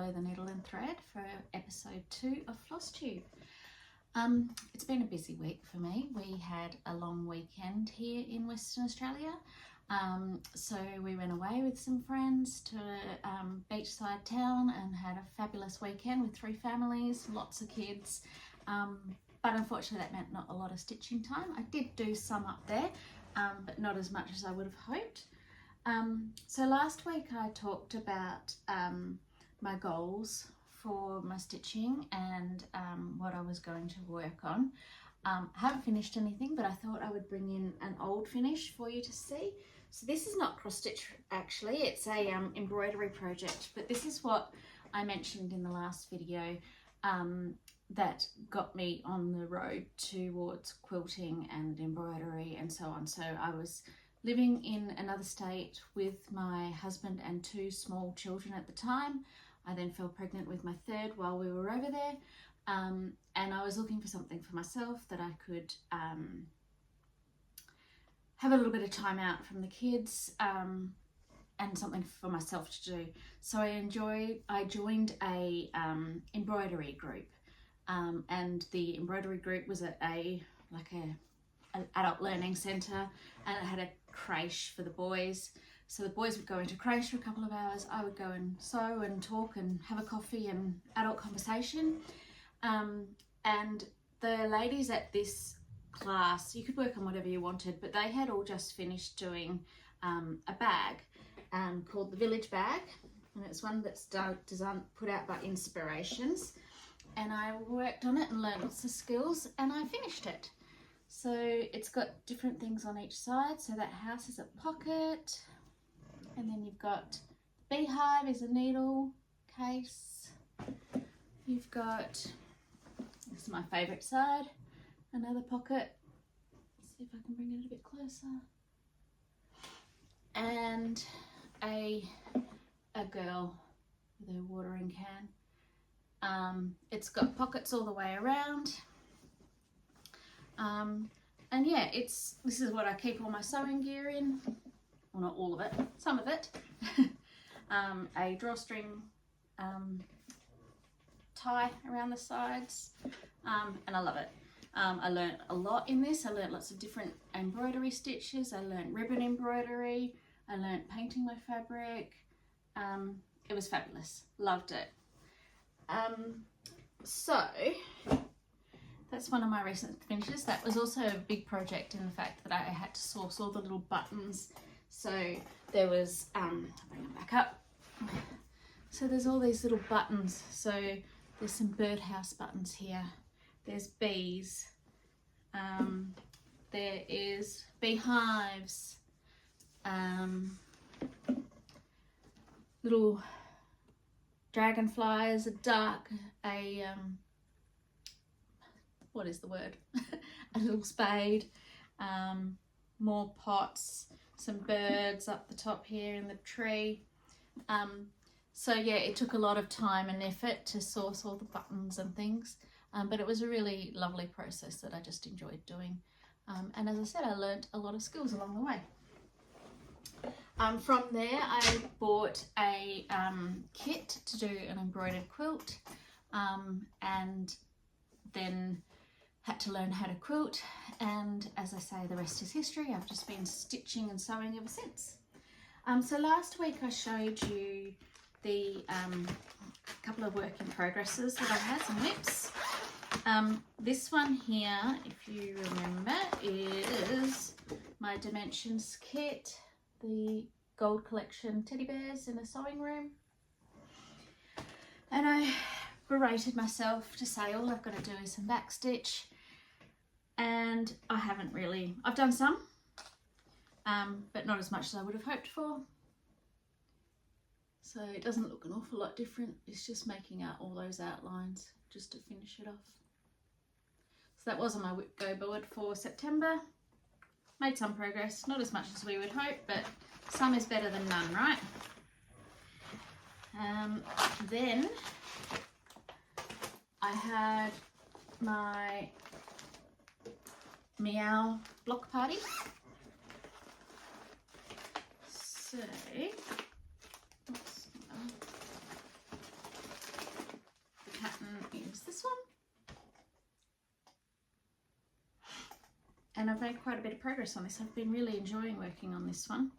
Follow the Needle and Thread for episode 2 of Flosstube. It's been a busy week for me. We had a long weekend here in Western Australia. So we went away with some friends to beachside town and had a fabulous weekend with 3 families, lots of kids. But unfortunately that meant not a lot of stitching time. I did do some up there, but not as much as I would have hoped. So last week I talked about my goals for my stitching and what I was going to work on. I haven't finished anything, but I thought I would bring in an old finish for you to see. So this is not cross stitch actually, it's a embroidery project, but this is what I mentioned in the last video that got me on the road towards quilting and embroidery and so on. So I was living in another state with my husband and 2 small children at the time. I then fell pregnant with my 3rd while we were over there, and I was looking for something for myself that I could have a little bit of time out from the kids and something for myself to do. So I joined a embroidery group, and the embroidery group was at an adult learning centre, and it had a creche for the boys. So the boys would go into creche for a couple of hours. I would go and sew and talk and have a coffee and adult conversation. And the ladies at this class, you could work on whatever you wanted, but they had all just finished doing a bag called the Village Bag, and it's one that's designed, put out by Inspirations. And I worked on it and learned lots of skills, and I finished it. So it's got different things on each side. So that house is a pocket, and then you've got beehive is a needle case. You've got, this is my favourite side, another pocket. Let's see if I can bring it a bit closer. And a girl with her watering can. It's got pockets all the way around. And yeah, this is what I keep all my sewing gear in. Well, not all of it, some of it. A drawstring tie around the sides, and I love it. I learned a lot in this. I learned lots of different embroidery stitches. I learned ribbon embroidery. I learned painting my fabric. It was fabulous. Loved it. So that's one of my recent finishes. That was also a big project in the fact that I had to source all the little buttons. So there was, I'll bring them back up. So there's all these little buttons. So there's some birdhouse buttons here. There's bees. There is beehives. Little dragonflies, what is the word? A little spade, more pots, some birds up the top here in the tree. So yeah, it took a lot of time and effort to source all the buttons and things, but it was a really lovely process that I just enjoyed doing. And as I said, I learnt a lot of skills along the way. From there I bought a kit to do an embroidered quilt, and then had to learn how to quilt, and as I say, the rest is history. I've just been stitching and sewing ever since. So last week I showed you the couple of work in progresses that I had, some whips. This one here, if you remember, is my Dimensions kit, the Gold Collection teddy bears in a sewing room. And I berated myself to say all I've got to do is some back stitch, and I haven't really. I've done some, but not as much as I would have hoped for. So it doesn't look an awful lot different. It's just making out all those outlines just to finish it off. So that was on my wipgo board for September. Made some progress, not as much as we would hope, but some is better than none, right? Then I had my Meow block party. So, oops, this one. And I've made quite a bit of progress on this. I've been really enjoying working on this one.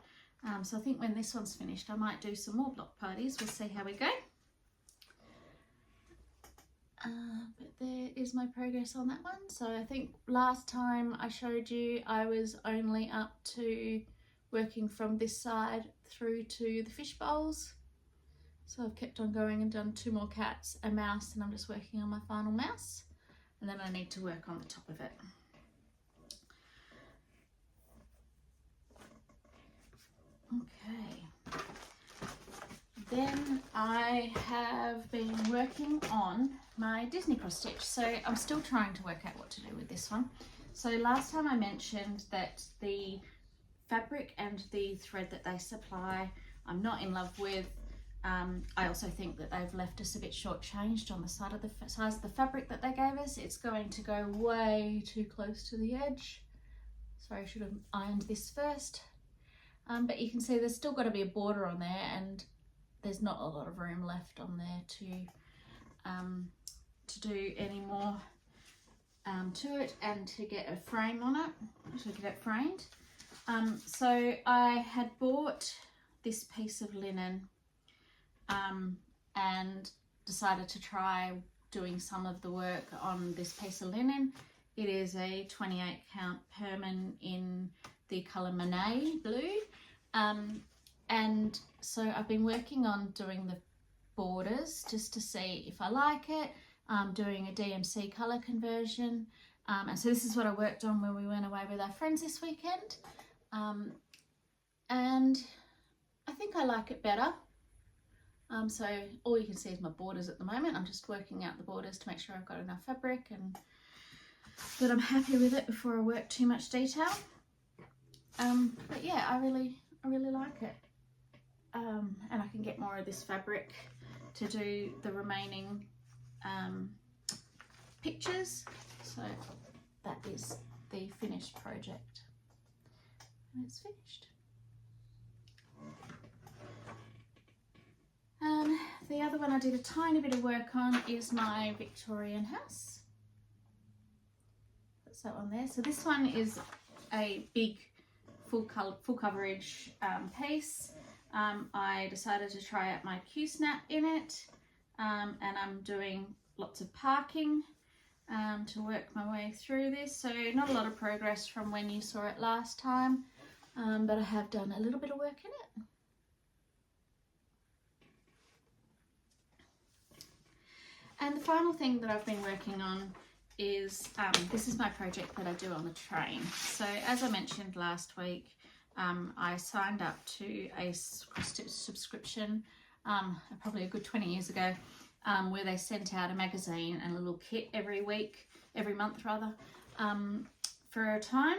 So I think when this one's finished, I might do some more block parties. We'll see how we go. But there is my progress on that one. So I think last time I showed you, I was only up to working from this side through to the fish bowls. So I've kept on going and done 2 more cats, a mouse, and I'm just working on my final mouse. And then I need to work on the top of it. Okay. Then I have been working on my Disney cross stitch. So I'm still trying to work out what to do with this one. So last time I mentioned that the fabric and the thread that they supply, I'm not in love with. I also think that they've left us a bit shortchanged on the side of the size of the fabric that they gave us. It's going to go way too close to the edge. Sorry, I should have ironed this first. But you can see there's still got to be a border on there, and there's not a lot of room left on there to do any more to it and to get a frame on it, to get it framed. So I had bought this piece of linen and decided to try doing some of the work on this piece of linen. It is a 28 count Perman in the colour Monet blue. And so I've been working on doing the borders just to see if I like it, doing a DMC colour conversion. And so this is what I worked on when we went away with our friends this weekend. And I think I like it better. So all you can see is my borders at the moment. I'm just working out the borders to make sure I've got enough fabric and that I'm happy with it before I work too much detail. But yeah, I really like it. And I can get more of this fabric to do the remaining pictures. So that is the finished project. And it's finished. The other one I did a tiny bit of work on is my Victorian house. That's that one there. So this one is a big full coverage piece. I decided to try out my Q-snap in it, and I'm doing lots of parking to work my way through this. So not a lot of progress from when you saw it last time, but I have done a little bit of work in it. And the final thing that I've been working on is, this is my project that I do on the train. So as I mentioned last week, I signed up to a cross-stitch subscription probably a good 20 years ago, where they sent out a magazine and a little kit every month rather, for a time.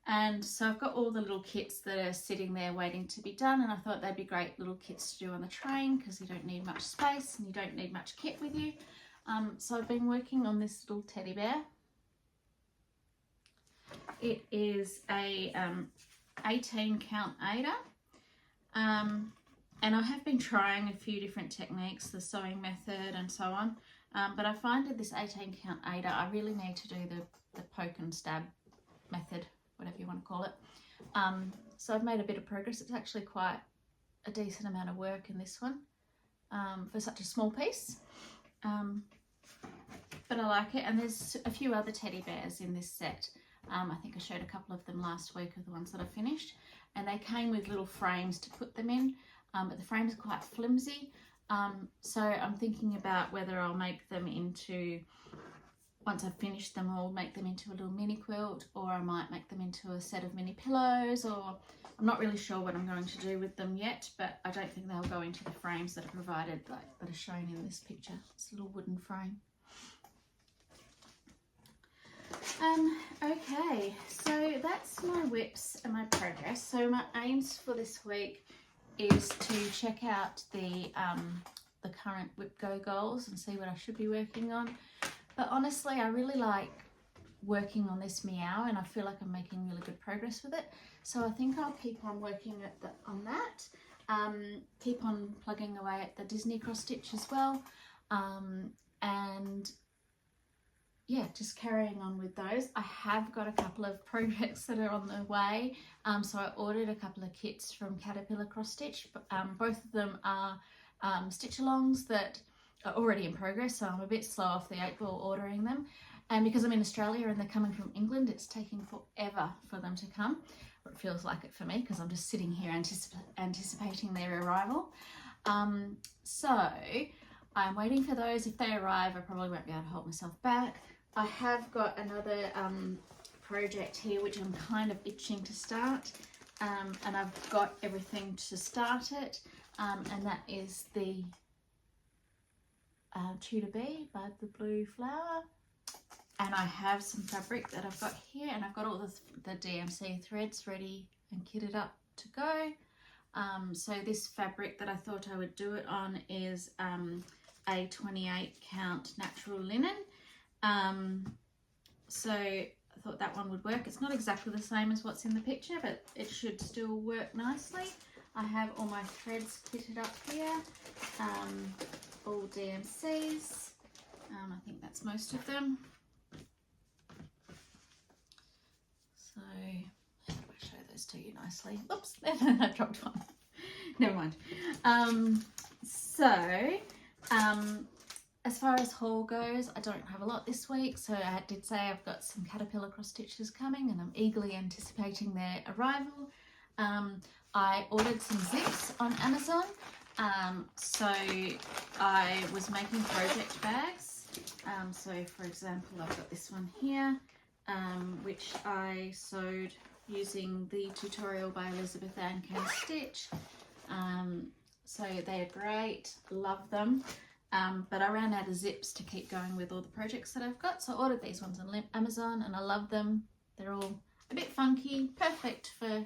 And so I've got all the little kits that are sitting there waiting to be done, and I thought they'd be great little kits to do on the train because you don't need much space and you don't need much kit with you. So I've been working on this little teddy bear. It is a 18 count Ada, and I have been trying a few different techniques, the sewing method and so on, but I find that this 18 count Ada, I really need to do the poke and stab method, whatever you want to call it. So I've made a bit of progress. It's actually quite a decent amount of work in this one for such a small piece, but I like it. And there's a few other teddy bears in this set. I think I showed a couple of them last week of the ones that I finished, and they came with little frames to put them in, but the frames are quite flimsy, so I'm thinking about whether I'll make them into, once I've finished them, I'll make them into a little mini quilt, or I might make them into a set of mini pillows, or I'm not really sure what I'm going to do with them yet, but I don't think they'll go into the frames that are provided, like that are shown in this picture. It's a little wooden frame. Okay, so that's my whips and my progress. So my aims for this week is to check out the current wipgo goals and see what I should be working on. But honestly, I really like working on this meow, and I feel like I'm making really good progress with it. So I think I'll keep on working on that. Keep on plugging away at the Disney cross stitch as well, and yeah, just carrying on with those. I have got a couple of projects that are on the way. So I ordered a couple of kits from Caterpillar Cross Stitch. Both of them are stitch alongs that are already in progress, so I'm a bit slow off the 8 ball ordering them. And because I'm in Australia and they're coming from England, it's taking forever for them to come. Or it feels like it for me, because I'm just sitting here anticipating their arrival. So I'm waiting for those. If they arrive, I probably won't be able to hold myself back. I have got another project here which I'm kind of itching to start, and I've got everything to start it, and that is the Tudor Bee by the Blue Flower. And I have some fabric that I've got here, and I've got all the DMC threads ready and kitted up to go. So this fabric that I thought I would do it on is a 28 count natural linen. So I thought that one would work. It's not exactly the same as what's in the picture, but it should still work nicely. I have all my threads kitted up here, all DMCs. I think that's most of them. So how do I show those to you nicely? Oops, I dropped one. Never mind. As far as haul goes, I don't have a lot this week, so I did say I've got some Caterpillar cross stitches coming and I'm eagerly anticipating their arrival. I ordered some zips on Amazon, so I was making project bags. So for example, I've got this one here, which I sewed using the tutorial by Elizabeth Ann Can Stitch. So they're great, love them. But I ran out of zips to keep going with all the projects that I've got, so I ordered these ones on Amazon and I love them. They're all a bit funky, perfect for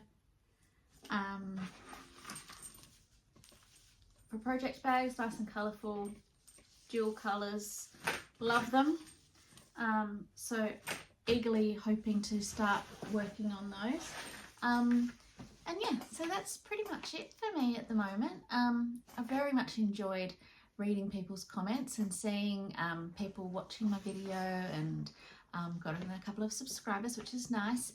project bags, nice and colourful, dual colours, love them. So eagerly hoping to start working on those. And yeah, so that's pretty much it for me at the moment. I very much enjoyed reading people's comments and seeing people watching my video, and gotten a couple of subscribers, which is nice.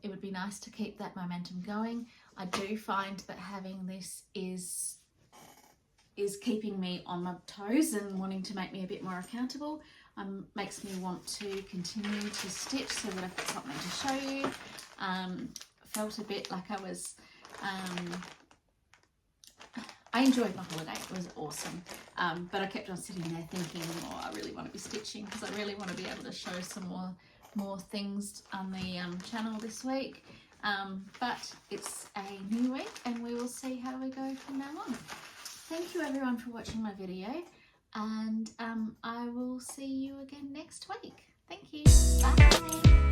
It would be nice to keep that momentum going. I do find that having this is keeping me on my toes and wanting to make me a bit more accountable. Makes me want to continue to stitch so that I've got something to show you. Felt a bit like I was I enjoyed my holiday, it was awesome, but I kept on sitting there thinking, oh, I really want to be stitching, because I really want to be able to show some more things on the channel this week, but it's a new week and we will see how we go from now on. Thank you everyone for watching my video, and I will see you again next week. Thank you, bye.